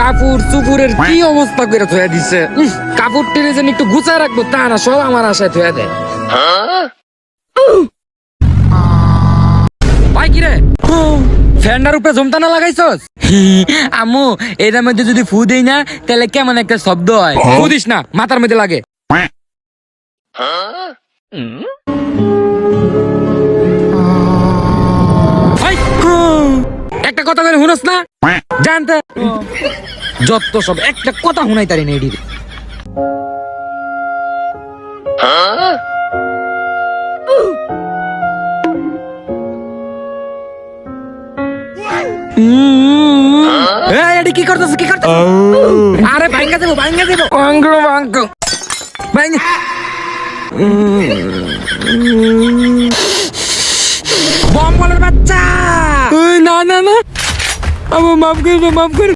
কাপড় চুপুরের কি অবস্থা করে থয়ে দিছে। কাপড় টেনে যেন একটু গুছায় রাখবো তা না, সব আমার আশায় থয়ে দেয়। ভাই কিরে ফ্যানটার উপরে জমতা না লাগাইছস? আম্মু এটার মধ্যে যদি ফু দেই না তাহলে কেমন একটা শব্দ হয়। ফু দিস না, মাথার মধ্যে লাগে। একটা কথা বলে শুনস না জানতে, যত সব একটা কথা শুনাই তারি না এডির। কি করতেছ কি করতেছ? আরে ভাঙ্গা দেবো ভাঙ্গা দেবো। বম বলার বাচ্চা। না না না, আমার মাফ করে মাফ করে।